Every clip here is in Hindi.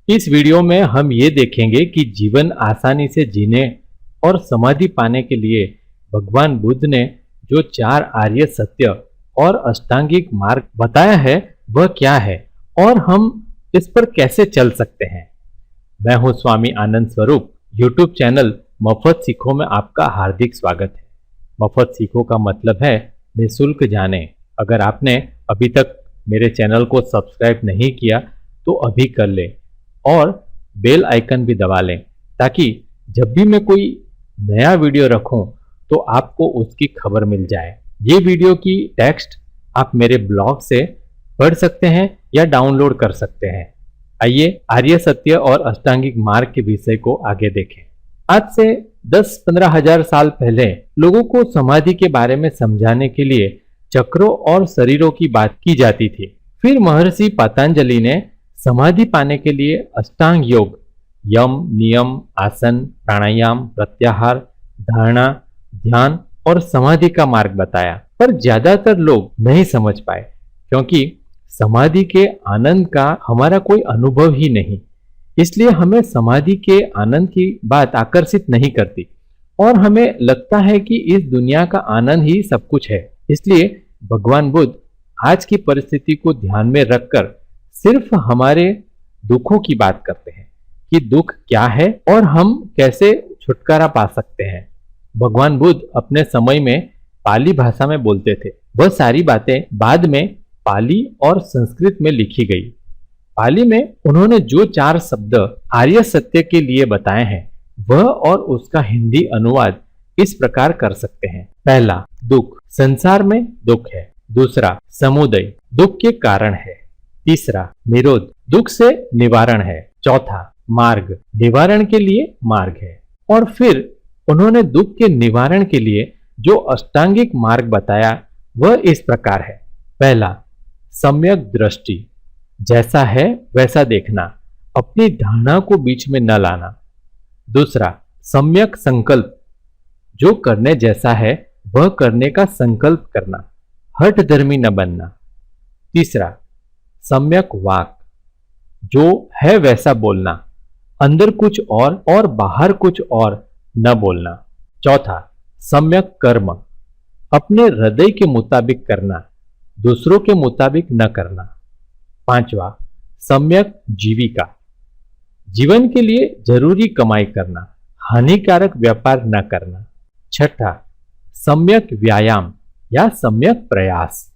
इस वीडियो में हम ये देखेंगे कि जीवन आसानी से जीने और समाधि पाने के लिए भगवान बुद्ध ने जो 4 आर्य सत्य और अष्टांगिक मार्ग बताया है वह क्या है और हम इस पर कैसे चल सकते हैं। मैं हूं स्वामी आनंद स्वरूप। यूट्यूब चैनल मफत सीखो में आपका हार्दिक स्वागत है। मफत सीखो का मतलब है निःशुल्क जाने। अगर आपने अभी तक मेरे चैनल को सब्सक्राइब नहीं किया तो अभी कर ले और बेल आइकन भी दबा लें ताकि जब भी मैं कोई नया वीडियो रखूं तो आपको उसकी खबर मिल जाए। ये वीडियो की टेक्स्ट आप मेरे ब्लॉग से पढ़ सकते हैं या डाउनलोड कर सकते हैं। आइए आर्य सत्य और अष्टांगिक मार्ग के विषय को आगे देखें। आज से 10-15 हजार साल पहले लोगों को समाधि के बारे में समझाने के लिए चक्रों और शरीरों की बात की जाती थी। फिर महर्षि पतंजलि ने समाधि पाने के लिए अष्टांग योग, यम, नियम, आसन, प्राणायाम, प्रत्याहार, धारणा, ध्यान और समाधि का मार्ग बताया। पर ज्यादातर लोग नहीं समझ पाए क्योंकि समाधि के आनंद का हमारा कोई अनुभव ही नहीं, इसलिए हमें समाधि के आनंद की बात आकर्षित नहीं करती और हमें लगता है कि इस दुनिया का आनंद ही सब कुछ है। इसलिए भगवान बुद्ध आज की परिस्थिति को ध्यान में रखकर सिर्फ हमारे दुखों की बात करते हैं कि दुख क्या है और हम कैसे छुटकारा पा सकते हैं। भगवान बुद्ध अपने समय में पाली भाषा में बोलते थे। वह सारी बातें बाद में पाली और संस्कृत में लिखी गई। पाली में उन्होंने जो 4 शब्द आर्य सत्य के लिए बताए हैं वह और उसका हिंदी अनुवाद इस प्रकार कर सकते हैं। पहला, दुख, संसार में दुख है। दूसरा, समुदय, दुख के कारण है। तीसरा, निरोध, दुख से निवारण है। चौथा, मार्ग, निवारण के लिए मार्ग है। और फिर उन्होंने दुख के निवारण के लिए जो अष्टांगिक मार्ग बताया वह इस प्रकार है। पहला, सम्यक दृष्टि, जैसा है वैसा देखना, अपनी धारणा को बीच में न लाना। दूसरा, सम्यक संकल्प, जो करने जैसा है वह करने का संकल्प करना, हठधर्मी न बनना। तीसरा, सम्यक वाक, जो है वैसा बोलना, अंदर कुछ और बाहर कुछ और न बोलना। चौथा, सम्यक कर्म, अपने हृदय के मुताबिक करना, दूसरों के मुताबिक न करना। पांचवा, सम्यक जीविका, जीवन के लिए जरूरी कमाई करना, हानिकारक व्यापार न करना। छठा, सम्यक व्यायाम या सम्यक प्रयास,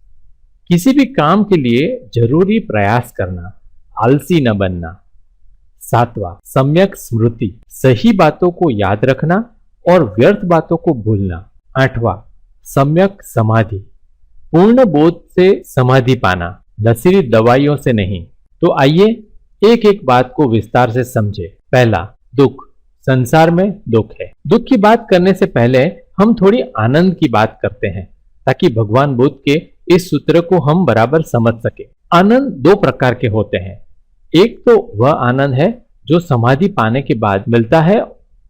किसी भी काम के लिए जरूरी प्रयास करना, आलसी न बनना। सातवां, सम्यक स्मृति, सही बातों को याद रखना और व्यर्थ बातों को भूलना। आठवां, सम्यक समाधि, पूर्ण बोध से समाधि पाना, नशीली दवाइयों से नहीं। तो आइए एक एक बात को विस्तार से समझे। पहला, दुख, संसार में दुख है। दुख की बात करने से पहले हम थोड़ी आनंद की बात करते हैं ताकि भगवान बुद्ध के इस सूत्र को हम बराबर समझ सके। आनंद 2 प्रकार के होते हैं। एक तो वह आनंद है जो समाधि पाने के बाद मिलता है,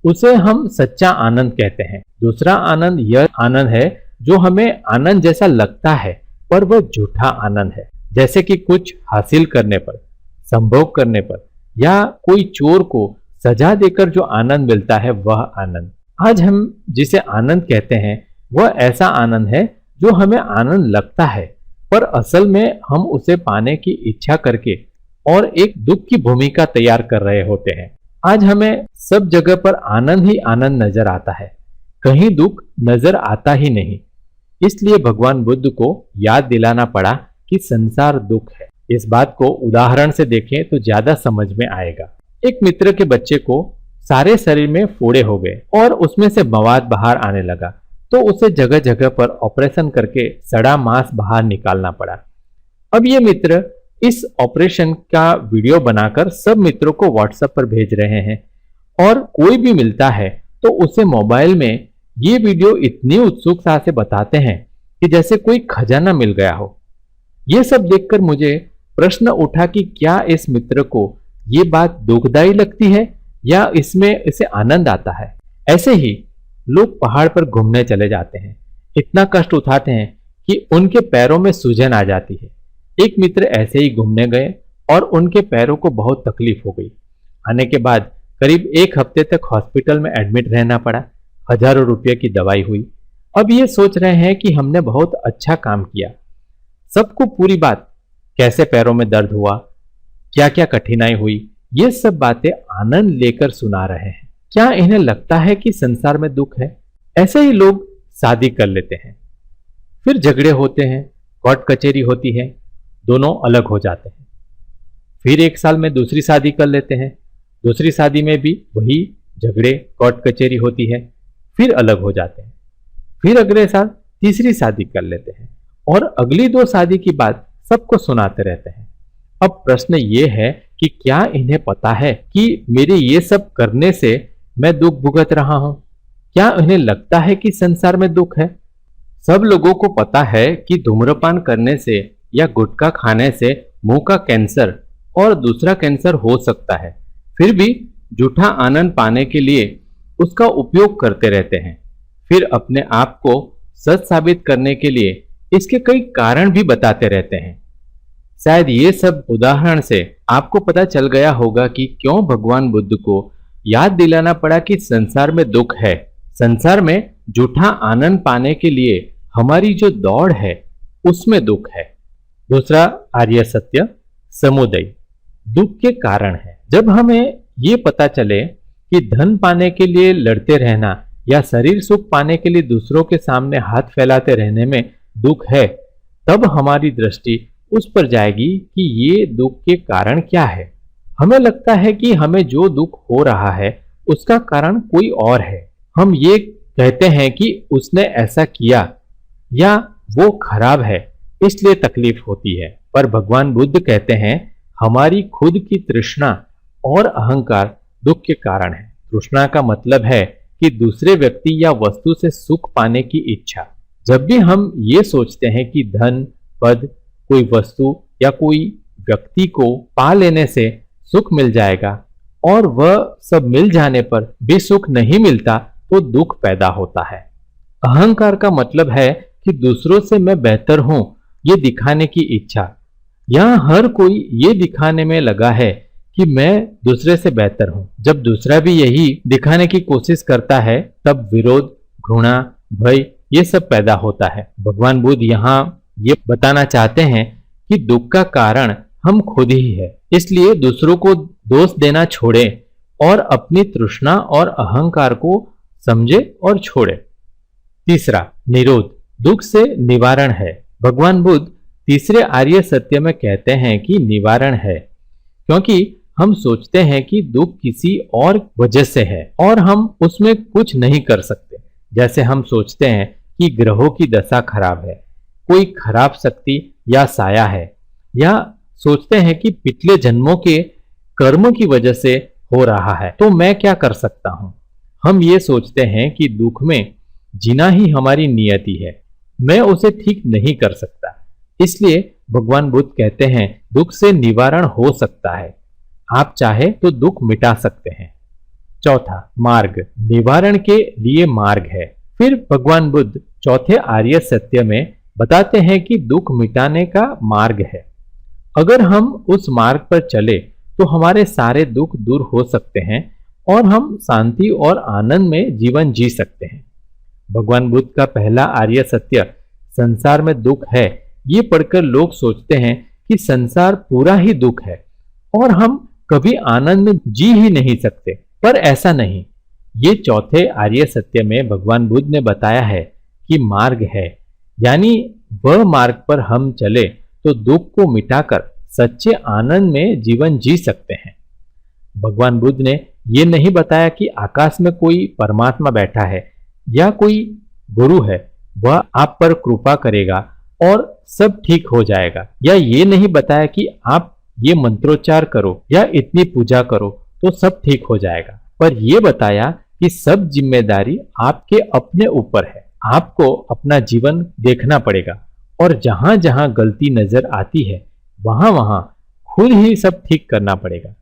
उसे हम सच्चा आनंद कहते हैं। दूसरा आनंद यह आनंद है जो हमें आनंद जैसा लगता है पर वह झूठा आनंद है, जैसे कि कुछ हासिल करने पर, संभोग करने पर या कोई चोर को सजा देकर जो आनंद मिलता है वह आनंद। आज हम जिसे आनंद कहते हैं वह ऐसा आनंद है जो हमें आनंद लगता है पर असल में हम उसे पाने की इच्छा करके और एक दुख की भूमिका तैयार कर रहे होते हैं। आज हमें सब जगह पर आनंद ही आनंद नजर आता है, कहीं दुख नजर आता ही नहीं। इसलिए भगवान बुद्ध को याद दिलाना पड़ा कि संसार दुख है। इस बात को उदाहरण से देखें तो ज्यादा समझ में आएगा। एक मित्र के बच्चे को सारे शरीर में फोड़े हो गए और उसमें से मवाद बाहर आने लगा, तो उसे जगह जगह पर ऑपरेशन करके सड़ा मांस बाहर निकालना पड़ा। अब ये मित्र इस ऑपरेशन का वीडियो बनाकर सब मित्रों को व्हाट्सएप पर भेज रहे हैं और कोई भी मिलता है तो उसे मोबाइल में ये वीडियो इतनी उत्सुकता से बताते हैं कि जैसे कोई खजाना मिल गया हो। ये सब देखकर मुझे प्रश्न उठा कि क्या इस मित्र को ये बात दुखदायी लगती है या इसमें इसे आनंद आता है। ऐसे ही लोग पहाड़ पर घूमने चले जाते हैं, इतना कष्ट उठाते हैं कि उनके पैरों में सूजन आ जाती है। एक मित्र ऐसे ही घूमने गए और उनके पैरों को बहुत तकलीफ हो गई। आने के बाद करीब 1 हफ्ते तक हॉस्पिटल में एडमिट रहना पड़ा। हजारों रुपये की दवाई हुई। अब ये सोच रहे हैं कि हमने बहुत अच्छा काम किया। सबको पूरी बात, कैसे पैरों में दर्द हुआ, क्या क्या कठिनाई हुई, ये सब बातें आनंद लेकर सुना रहे हैं। क्या इन्हें लगता है कि संसार में दुख है? ऐसे ही लोग शादी कर लेते हैं, फिर झगड़े होते हैं, कोर्ट कचहरी होती है, दोनों अलग हो जाते हैं। फिर 1 साल में दूसरी शादी कर लेते हैं, दूसरी शादी में भी वही झगड़े, कोर्ट कचहरी होती है, फिर अलग हो जाते हैं। फिर अगले साल तीसरी शादी कर लेते हैं और अगली 2 शादी की बात सबको सुनाते रहते हैं। अब प्रश्न ये है कि क्या इन्हें पता है कि मेरे ये सब करने से मैं दुख भुगत रहा हूं? क्या इन्हें लगता है कि संसार में दुख है? सब लोगों को पता है कि धूम्रपान करने से या गुटखा खाने से मुंह का कैंसर और दूसरा कैंसर हो सकता है, फिर भी झूठा आनंद पाने के लिए उसका उपयोग करते रहते हैं। फिर अपने आप को सच साबित करने के लिए इसके कई कारण भी बताते रहते हैं। शायद ये सब उदाहरण से आपको पता चल गया होगा कि क्यों भगवान बुद्ध को याद दिलाना पड़ा कि संसार में दुख है। संसार में झूठा आनंद पाने के लिए हमारी जो दौड़ है उसमें दुख है। दूसरा आर्य सत्य, समुदय दुख के कारण है। जब हमें ये पता चले कि धन पाने के लिए लड़ते रहना या शरीर सुख पाने के लिए दूसरों के सामने हाथ फैलाते रहने में दुख है, तब हमारी दृष्टि उस पर जाएगी कि ये दुख के कारण क्या है। हमें लगता है कि हमें जो दुख हो रहा है उसका कारण कोई और है। हम ये कहते हैं कि उसने ऐसा किया या वो खराब है इसलिए तकलीफ होती है। पर भगवान बुद्ध कहते हैं हमारी खुद की तृष्णा और अहंकार दुख के कारण है। तृष्णा का मतलब है कि दूसरे व्यक्ति या वस्तु से सुख पाने की इच्छा। जब भी हम ये सोचते हैं कि धन, पद, कोई वस्तु या कोई व्यक्ति को पा लेने से सुख मिल जाएगा और वह सब मिल जाने पर भी सुख नहीं मिलता, तो दुख पैदा होता है। अहंकार का मतलब है कि दूसरों से मैं बेहतर हूं ये दिखाने की इच्छा। यहां हर कोई ये दिखाने में लगा है कि मैं दूसरे से बेहतर हूं। जब दूसरा भी यही दिखाने की कोशिश करता है तब विरोध, घृणा, भय ये सब पैदा होता है। भगवान बुद्ध यहाँ ये बताना चाहते हैं कि दुख का कारण हम खुद ही है। इसलिए दूसरों को दोष देना छोड़ें और अपनी तृष्णा और अहंकार को समझे और छोड़े। तीसरा, निरोध दुख से निवारण है। भगवान बुद्ध तीसरे आर्य सत्य में कहते हैं कि निवारण है, क्योंकि हम सोचते हैं कि दुख किसी और वजह से है और हम उसमें कुछ नहीं कर सकते। जैसे हम सोचते हैं कि ग्रहों की दशा खराब है, कोई खराब शक्ति या साया है, या सोचते हैं कि पिछले जन्मों के कर्मों की वजह से हो रहा है, तो मैं क्या कर सकता हूं। हम ये सोचते हैं कि दुख में जीना ही हमारी नियति है, मैं उसे ठीक नहीं कर सकता। इसलिए भगवान बुद्ध कहते हैं दुख से निवारण हो सकता है, आप चाहे तो दुख मिटा सकते हैं। चौथा, मार्ग निवारण के लिए मार्ग है। फिर भगवान बुद्ध चौथे आर्य सत्य में बताते हैं कि दुख मिटाने का मार्ग है। अगर हम उस मार्ग पर चले तो हमारे सारे दुख दूर हो सकते हैं और हम शांति और आनंद में जीवन जी सकते हैं। भगवान बुद्ध का पहला आर्य सत्य संसार में दुख है, ये पढ़कर लोग सोचते हैं कि संसार पूरा ही दुख है और हम कभी आनंद में जी ही नहीं सकते, पर ऐसा नहीं। ये चौथे आर्य सत्य में भगवान बुद्ध ने बताया है कि मार्ग है, यानी वह मार्ग पर हम चले तो दुख को मिटाकर सच्चे आनंद में जीवन जी सकते हैं। भगवान बुद्ध ने यह नहीं बताया कि आकाश में कोई परमात्मा बैठा है या कोई गुरु है, वह आप पर कृपा करेगा और सब ठीक हो जाएगा, या ये नहीं बताया कि आप ये मंत्रोच्चार करो या इतनी पूजा करो तो सब ठीक हो जाएगा, पर यह बताया कि सब जिम्मेदारी आपके अपने ऊपर है। आपको अपना जीवन देखना पड़ेगा और जहां जहां गलती नजर आती है वहां वहां खुद ही सब ठीक करना पड़ेगा।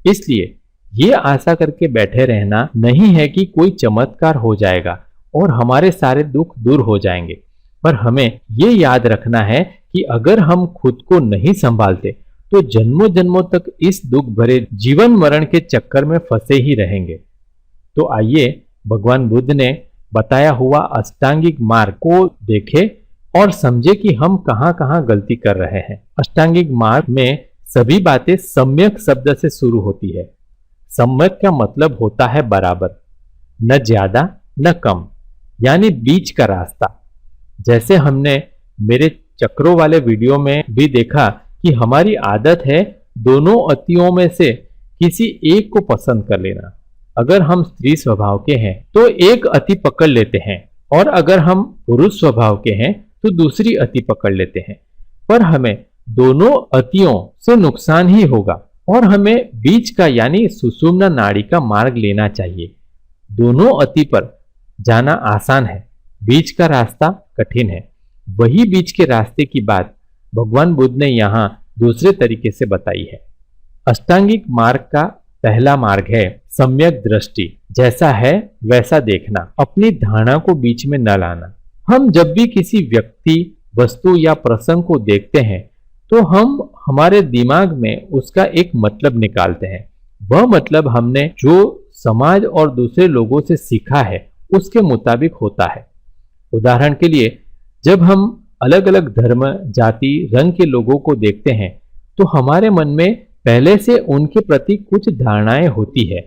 इसलिए ये आशा करके बैठे रहना नहीं है कि कोई चमत्कार हो जाएगा और हमारे सारे दुख दूर हो जाएंगे, पर हमें ये याद रखना है कि अगर हम खुद को नहीं संभालते तो जन्मों जन्मों तक इस दुख भरे जीवन मरण के चक्कर में फंसे ही रहेंगे। तो आइए भगवान बुद्ध ने बताया हुआ अष्टांगिक मार्ग को देखें और समझे कि हम कहां कहां गलती कर रहे हैं। अष्टांगिक मार्ग में सभी बातें सम्यक शब्द से शुरू होती है। सम्यक का मतलब होता है बराबर, न ज्यादा न कम, यानी बीच का रास्ता। जैसे हमने मेरे चक्रों वाले वीडियो में भी देखा कि हमारी आदत है दोनों अतियों में से किसी एक को पसंद कर लेना। अगर हम स्त्री स्वभाव के हैं तो एक अति पकड़ लेते हैं, और अगर हम पुरुष स्वभाव के हैं तो दूसरी अति पकड़ लेते हैं। पर हमें दोनों अतियों से नुकसान ही होगा और हमें बीच का यानी सुषुम्ना नाड़ी का मार्ग लेना चाहिए। दोनों अति पर जाना आसान है, बीच का रास्ता कठिन है। वही बीच के रास्ते की बात भगवान बुद्ध ने यहां दूसरे तरीके से बताई है। अष्टांगिक मार्ग का पहला मार्ग है सम्यक दृष्टि, जैसा है वैसा देखना, अपनी धारणा को बीच में न लाना। हम जब भी किसी व्यक्ति, वस्तु या प्रसंग को देखते हैं तो हम हमारे दिमाग में उसका एक मतलब निकालते हैं। वह मतलब हमने जो समाज और दूसरे लोगों से सीखा है उसके मुताबिक होता है। उदाहरण के लिए, जब हम अलग अलग धर्म, जाति, रंग के लोगों को देखते हैं तो हमारे मन में पहले से उनके प्रति कुछ धारणाएं होती है।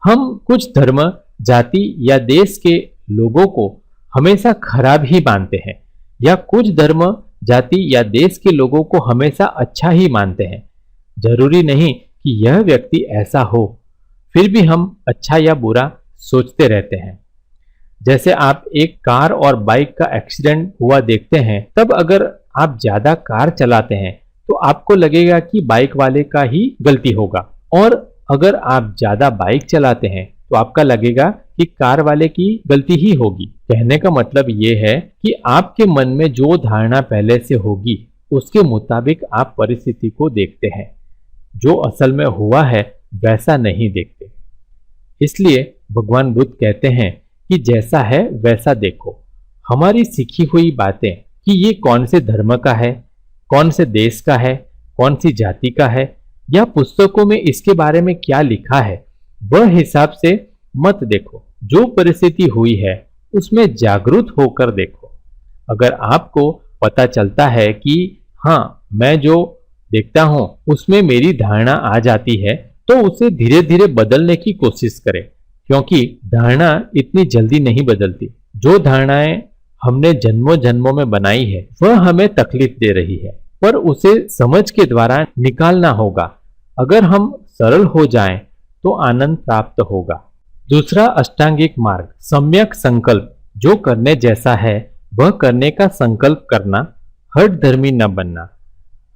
हम कुछ धर्म, जाति या देश के लोगों को हमेशा खराब ही मानते हैं, या कुछ धर्म, जाति या देश के लोगों को हमेशा अच्छा ही मानते हैं। जरूरी नहीं कि यह व्यक्ति ऐसा हो, फिर भी हम अच्छा या बुरा सोचते रहते हैं। जैसे आप एक कार और बाइक का एक्सीडेंट हुआ देखते हैं, तब अगर आप ज्यादा कार चलाते हैं तो आपको लगेगा कि बाइक वाले का ही गलती होगा, और अगर आप ज्यादा बाइक चलाते हैं तो आपका लगेगा कि कार वाले की गलती ही होगी। कहने का मतलब ये है कि आपके मन में जो धारणा पहले से होगी उसके मुताबिक आप परिस्थिति को देखते हैं, जो असल में हुआ है वैसा नहीं देखते। इसलिए भगवान बुद्ध कहते हैं कि जैसा है वैसा देखो। हमारी सीखी हुई बातें कि ये कौन से धर्म का है, कौन से देश का है, कौन सी जाति का है, या पुस्तकों में इसके बारे में क्या लिखा है, वह हिसाब से मत देखो। जो परिस्थिति हुई है उसमें जागरूक होकर देखो। अगर आपको पता चलता है कि हाँ, मैं जो देखता हूं उसमें मेरी धारणा आ जाती है, तो उसे धीरे धीरे बदलने की कोशिश करें, क्योंकि धारणा इतनी जल्दी नहीं बदलती। जो धारणाएं हमने जन्मों जन्मों में बनाई है वह हमें तकलीफ दे रही है, पर उसे समझ के द्वारा निकालना होगा। अगर हम सरल हो जाएं तो आनंद प्राप्त होगा। दूसरा अष्टांगिक मार्ग सम्यक संकल्प, जो करने जैसा है वह करने का संकल्प करना, हठ धर्मी न बनना।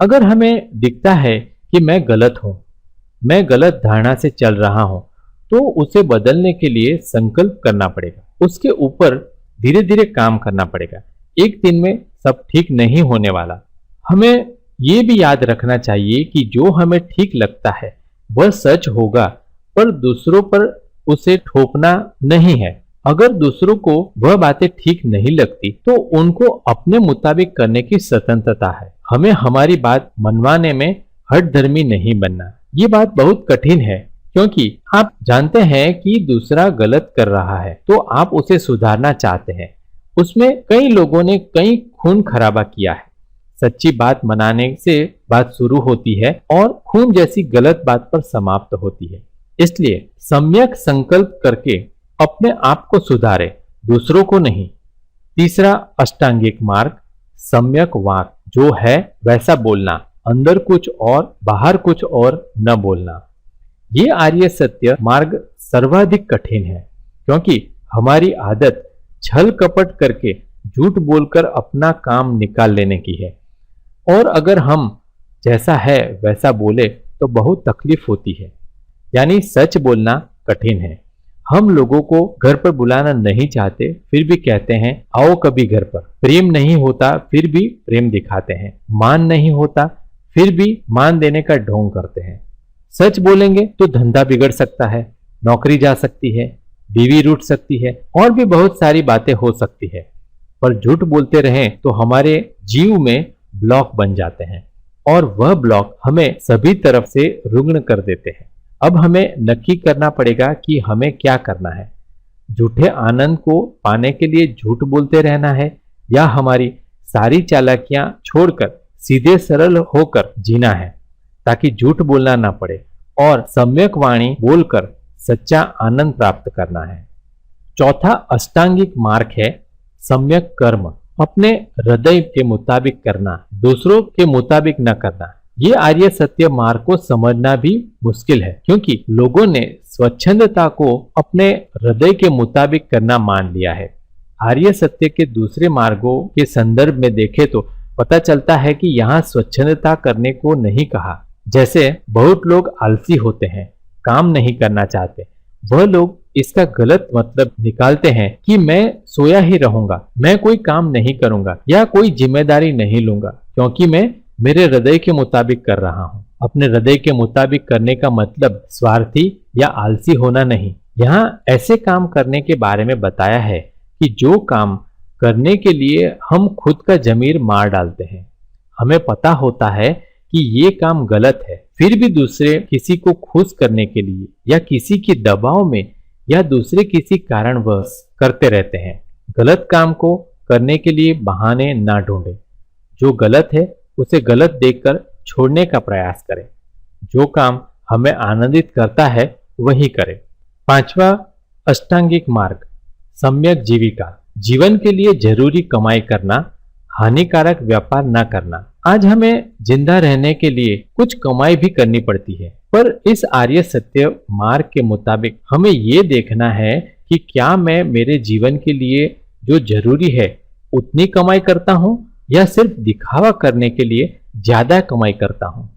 अगर हमें दिखता है कि मैं गलत हूं, मैं गलत धारणा से चल रहा हूं, तो उसे बदलने के लिए संकल्प करना पड़ेगा, उसके ऊपर धीरे धीरे काम करना पड़ेगा। एक दिन में सब ठीक नहीं होने वाला। हमें यह भी याद रखना चाहिए कि जो हमें ठीक लगता है वह सच होगा, पर दूसरों पर उसे थोपना नहीं है। अगर दूसरों को वह बातें ठीक नहीं लगती तो उनको अपने मुताबिक करने की स्वतंत्रता है। हमें हमारी बात मनवाने में हठ धर्मी नहीं बनना। ये बात बहुत कठिन है, क्योंकि आप जानते हैं कि दूसरा गलत कर रहा है तो आप उसे सुधारना चाहते हैं। उसमें कई लोगों ने कई खून खराबा किया है। सच्ची बात मनाने से बात शुरू होती है और खून जैसी गलत बात पर समाप्त होती है। इसलिए सम्यक संकल्प करके अपने आप को सुधारे, दूसरों को नहीं। तीसरा अष्टांगिक मार्ग सम्यक वाक, जो है वैसा बोलना, अंदर कुछ और बाहर कुछ और न बोलना। ये आर्य सत्य मार्ग सर्वाधिक कठिन है, क्योंकि हमारी आदत छल कपट करके झूठ बोलकर अपना काम निकाल लेने की है, और अगर हम जैसा है वैसा बोले तो बहुत तकलीफ होती है। यानी सच बोलना कठिन है। हम लोगों को घर पर बुलाना नहीं चाहते, फिर भी कहते हैं आओ कभी घर पर। प्रेम नहीं होता फिर भी प्रेम दिखाते हैं। मान नहीं होता फिर भी मान देने का ढोंग करते हैं। सच बोलेंगे तो धंधा बिगड़ सकता है, नौकरी जा सकती है, बीवी रूठ सकती है, और भी बहुत सारी बातें हो सकती है। पर झूठ बोलते रहें तो हमारे जीव में ब्लॉक बन जाते हैं। और वह ब्लॉक हमें सभी तरफ से रुग्ण कर देते हैं। अब हमें नक्की करना पड़ेगा कि हमें क्या करना है। झूठे आनंद को पाने के लिए झूठ बोलते रहना है या हमारी सारी चालाकियां छोड़कर सीधे सरल होकर जीना है ताकि झूठ बोलना ना पड़े और सम्यक वाणी बोलकर सच्चा आनंद प्राप्त करना है। चौथा अष्टांगिक मार्ग है सम्यक कर्म। अपने हृदय के मुताबिक करना, दूसरों के मुताबिक न करना। ये आर्य सत्य मार्ग को समझना भी मुश्किल है क्योंकि लोगों ने स्वच्छंदता को अपने हृदय के मुताबिक करना मान लिया है। आर्य सत्य के दूसरे मार्गों के संदर्भ में देखें तो पता चलता है कि यहाँ स्वच्छंदता करने को नहीं कहा। जैसे बहुत लोग आलसी होते हैं, काम नहीं करना चाहते। वह लोग इसका गलत मतलब निकालते हैं कि मैं सोया ही रहूंगा, मैं कोई काम नहीं करूंगा या कोई जिम्मेदारी नहीं लूंगा क्योंकि मैं मेरे हृदय के मुताबिक कर रहा हूं। अपने हृदय के मुताबिक करने का मतलब स्वार्थी या आलसी होना नहीं। यहाँ ऐसे काम करने के बारे में बताया है कि जो काम करने के लिए हम खुद का जमीर मार डालते हैं। हमें पता होता है कि ये काम गलत है, फिर भी दूसरे किसी को खुश करने के लिए या किसी के दबाव में या दूसरे किसी कारणवश करते रहते हैं। गलत काम को करने के लिए बहाने ना ढूंढें। जो गलत है उसे गलत देखकर छोड़ने का प्रयास करें। जो काम हमें आनंदित करता है वही करें। पांचवा अष्टांगिक मार्ग सम्यक जीविका। जीवन के लिए जरूरी कमाई करना, हानिकारक व्यापार न करना। आज हमें जिंदा रहने के लिए कुछ कमाई भी करनी पड़ती है, पर इस आर्य सत्य मार्ग के मुताबिक हमें ये देखना है कि क्या मैं मेरे जीवन के लिए जो जरूरी है उतनी कमाई करता हूँ या सिर्फ दिखावा करने के लिए ज्यादा कमाई करता हूँ।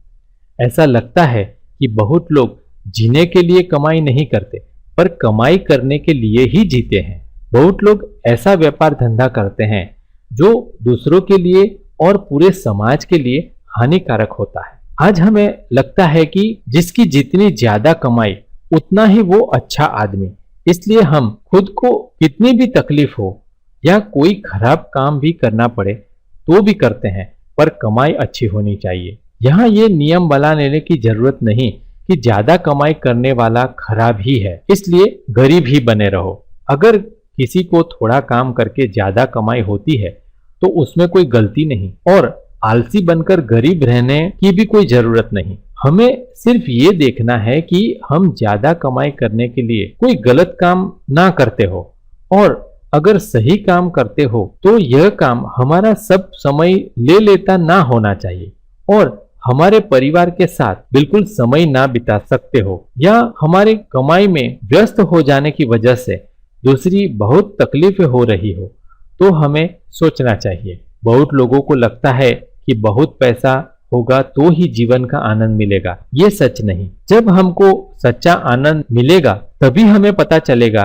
ऐसा लगता है कि बहुत लोग जीने के लिए कमाई नहीं करते पर कमाई करने के लिए ही जीते हैं। बहुत लोग ऐसा व्यापार धंधा करते हैं जो दूसरों के लिए और पूरे समाज के लिए हानिकारक होता है। आज हमें लगता है कि जिसकी जितनी ज्यादा कमाई उतना ही वो अच्छा आदमी, इसलिए हम खुद को कितनी भी तकलीफ हो या कोई खराब काम भी करना पड़े तो भी करते हैं, पर कमाई अच्छी होनी चाहिए। यहाँ ये नियम बना लेने की जरूरत नहीं कि ज्यादा कमाई करने वाला खराब ही है, इसलिए गरीब ही बने रहो। अगर किसी को थोड़ा काम करके ज्यादा कमाई होती है तो उसमें कोई गलती नहीं और आलसी बनकर गरीब रहने की भी कोई जरूरत नहीं। हमें सिर्फ ये देखना है कि हम ज्यादा कमाई करने के लिए कोई गलत काम ना करते हो और अगर सही काम करते हो तो यह काम हमारा सब समय ले लेता ना होना चाहिए और हमारे परिवार के साथ बिल्कुल समय ना बिता सकते हो या हमारे कमाई में व्यस्त हो जाने की वजह से दूसरी बहुत तकलीफें हो रही हो तो हमें सोचना चाहिए। बहुत लोगों को लगता है कि बहुत पैसा होगा तो ही जीवन का आनंद मिलेगा। ये सच नहीं। जब हमको सच्चा आनंद मिलेगा तभी हमें पता चलेगा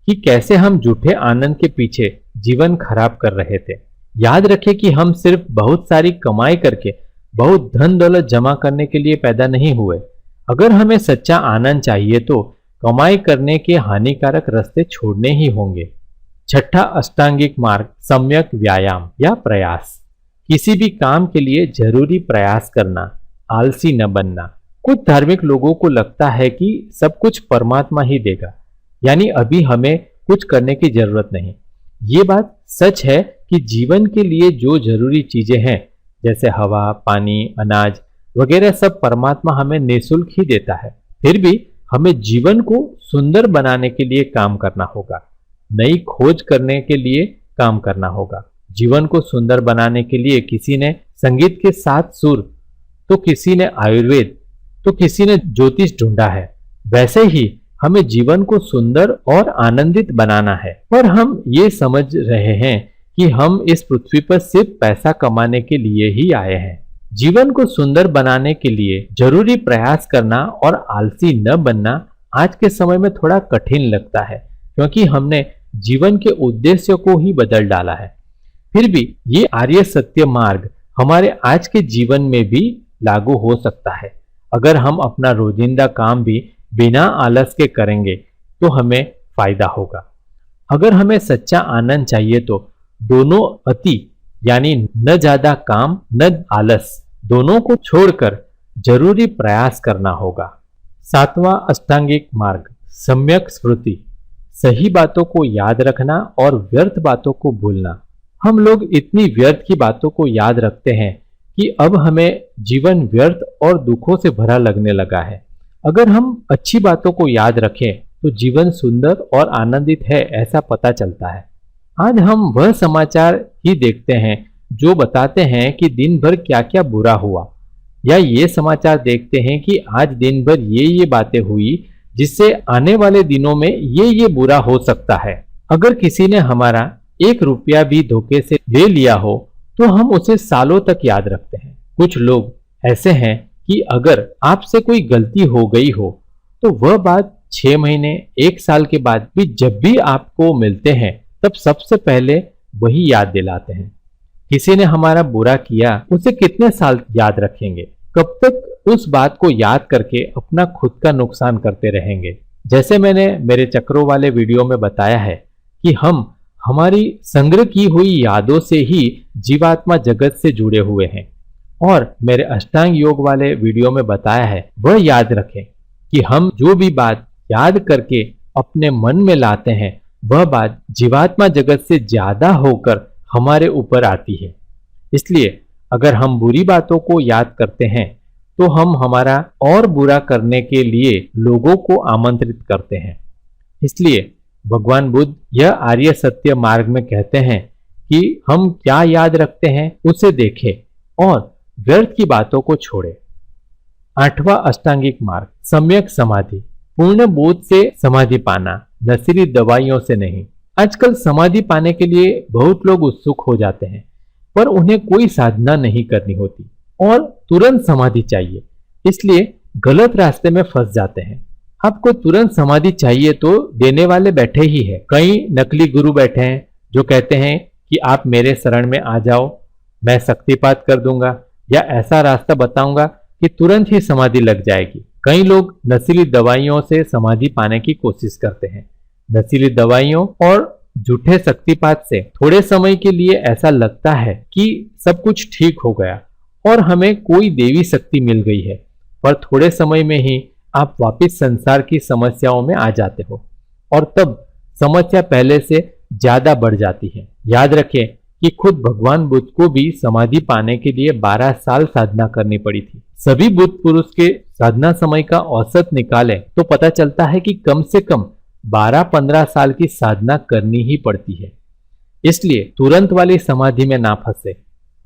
कि कैसे हम झूठे आनंद के पीछे जीवन खराब कर रहे थे। याद रखें कि हम सिर्फ बहुत सारी कमाई करके बहुत धन दौलत जमा करने के लिए पैदा नहीं हुए। अगर हमें सच्चा आनंद चाहिए तो कमाई करने के हानिकारक रास्ते छोड़ने ही होंगे। छठा अष्टांगिक मार्ग सम्यक व्यायाम या प्रयास। किसी भी काम के लिए जरूरी प्रयास करना, आलसी न बनना। कुछ धार्मिक लोगों को लगता है कि सब कुछ परमात्मा ही देगा, यानी अभी हमें कुछ करने की जरूरत नहीं। ये बात सच है कि जीवन के लिए जो जरूरी चीजें हैं जैसे हवा, पानी, अनाज वगैरह सब परमात्मा हमें निःशुल्क ही देता है। फिर भी हमें जीवन को सुंदर बनाने के लिए काम करना होगा, नई खोज करने के लिए काम करना होगा। जीवन को सुंदर बनाने के लिए किसी ने संगीत के 7 सुर, तो किसी ने आयुर्वेद, तो किसी ने ज्योतिष ढूंढा है। वैसे ही हमें जीवन को सुंदर और आनंदित बनाना है, पर हम ये समझ रहे हैं कि हम इस पृथ्वी पर सिर्फ पैसा कमाने के लिए ही आए हैं। जीवन को सुंदर बनाने के लिए जरूरी प्रयास करना और आलसी न बनना आज के समय में थोड़ा कठिन लगता है क्योंकि हमने जीवन के उद्देश्य को ही बदल डाला है। फिर भी ये आर्य सत्य मार्ग हमारे आज के जीवन में भी लागू हो सकता है। अगर हम अपना रोजिंदा काम भी बिना आलस के करेंगे तो हमें फायदा होगा। अगर हमें सच्चा आनंद चाहिए तो दोनों अति, यानी न ज्यादा काम न आलस, दोनों को छोड़कर जरूरी प्रयास करना होगा। सातवां अष्टांगिक मार्ग, सम्यक स्मृति, सही बातों को याद रखना और व्यर्थ बातों को भूलना। हम लोग इतनी व्यर्थ की बातों को याद रखते हैं कि अब हमें जीवन व्यर्थ और दुखों से भरा लगने लगा है। अगर हम अच्छी बातों को याद रखें तो जीवन सुंदर और आनंदित है, ऐसा पता चलता है। आज हम वह समाचार ही देखते हैं जो बताते हैं कि दिन भर क्या क्या बुरा हुआ, या ये समाचार देखते हैं कि आज दिन भर ये बातें हुई जिससे आने वाले दिनों में ये बुरा हो सकता है। अगर किसी ने हमारा 1 रुपया भी धोखे से ले लिया हो तो हम उसे सालों तक याद रखते हैं। कुछ लोग ऐसे हैं कि अगर आपसे कोई गलती हो गई हो तो वह बात 6 महीने 1 साल के बाद भी जब भी आपको मिलते हैं तब सबसे पहले वही याद दिलाते हैं। किसी ने हमारा बुरा किया, उसे कितने साल याद रखेंगे? कब तक उस बात को याद करके अपना खुद का नुकसान करते रहेंगे? जैसे मैंने मेरे चक्रों वाले वीडियो में बताया है कि हम हमारी संग्रह की हुई यादों से ही जीवात्मा जगत से जुड़े हुए हैं, और मेरे अष्टांग योग वाले वीडियो में बताया है वह याद रखें कि हम जो भी बात याद करके अपने मन में लाते हैं वह बात जीवात्मा जगत से ज्यादा होकर हमारे ऊपर आती है। इसलिए अगर हम बुरी बातों को याद करते हैं तो हम हमारा और बुरा करने के लिए लोगों को आमंत्रित करते हैं। इसलिए भगवान बुद्ध यह आर्य सत्य मार्ग में कहते हैं कि हम क्या याद रखते हैं उसे देखें और व्यर्थ की बातों को छोड़ें। 8वां अष्टांगिक मार्ग, सम्यक समाधि, पूर्ण बोध से समाधि पाना, नशीली दवाइयों से नहीं। आजकल समाधि पाने के लिए बहुत लोग उत्सुक हो जाते हैं, पर उन्हें कोई साधना नहीं करनी होती और तुरंत समाधि चाहिए, इसलिए गलत रास्ते में फंस जाते हैं। आपको तुरंत समाधि चाहिए तो देने वाले बैठे ही हैं। कई नकली गुरु बैठे हैं जो कहते हैं कि आप मेरे शरण में आ जाओ, मैं शक्तिपात कर दूंगा या ऐसा रास्ता बताऊंगा कि तुरंत ही समाधि लग जाएगी। कई लोग नशीली दवाइयों से समाधि पाने की कोशिश करते हैं। नशीली दवाइयों और झूठे शक्तिपात से थोड़े समय के लिए ऐसा लगता है कि सब कुछ ठीक हो गया और हमें कोई देवी शक्ति मिल गई है, पर थोड़े समय में ही आप वापस संसार की समस्याओं में आ जाते हो और तब समस्या पहले से ज्यादा बढ़ जाती है। याद रखें कि खुद भगवान बुद्ध को भी समाधि पाने के लिए 12 साल साधना करनी पड़ी थी। सभी बुद्ध पुरुष के साधना समय का औसत निकालें तो पता चलता है कि कम से कम 12-15 साल की साधना करनी ही पड़ती है। इसलिए तुरंत वाली समाधि में ना फंसे,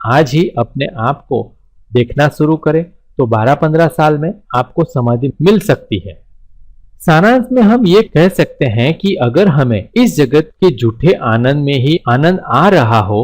आज ही अपने आप को देखना शुरू करें तो 12-15 साल में आपको समाधि मिल सकती है। सारांश में हम ये कह सकते हैं कि अगर हमें इस जगत के झूठे आनंद में ही आनंद आ रहा हो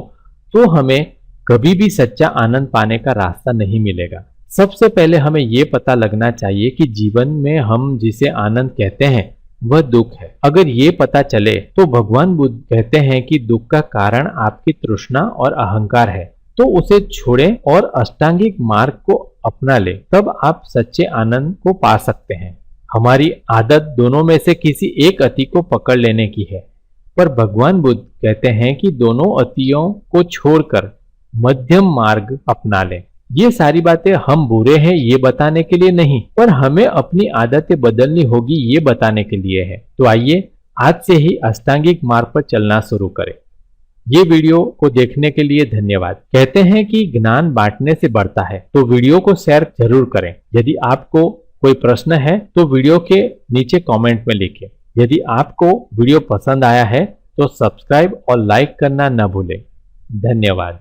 तो हमें कभी भी सच्चा आनंद पाने का रास्ता नहीं मिलेगा। सबसे पहले हमें ये पता लगना चाहिए कि जीवन में हम जिसे आनंद कहते हैं वह दुख है। अगर ये पता चले तो भगवान बुद्ध कहते हैं कि दुख का कारण आपकी तृष्णा और अहंकार है, तो उसे छोड़ें और अष्टांगिक मार्ग को अपना ले, तब आप सच्चे आनंद को पा सकते हैं। हमारी आदत दोनों में से किसी एक अति को पकड़ लेने की है, पर भगवान बुद्ध कहते हैं कि दोनों अतियों को छोड़कर मध्यम मार्ग अपना लें। ये सारी बातें हम बुरे हैं ये बताने के लिए नहीं, पर हमें अपनी आदतें बदलनी होगी ये बताने के लिए है। तो आइए आज से ही अष्टांगिक मार्ग पर चलना शुरू करें। ये वीडियो को देखने के लिए धन्यवाद। कहते हैं कि ज्ञान बांटने से बढ़ता है, तो वीडियो को शेयर जरूर करें। यदि आपको कोई प्रश्न है तो वीडियो के नीचे कमेंट में लिखें। यदि आपको वीडियो पसंद आया है तो सब्सक्राइब और लाइक करना न भूलें। धन्यवाद।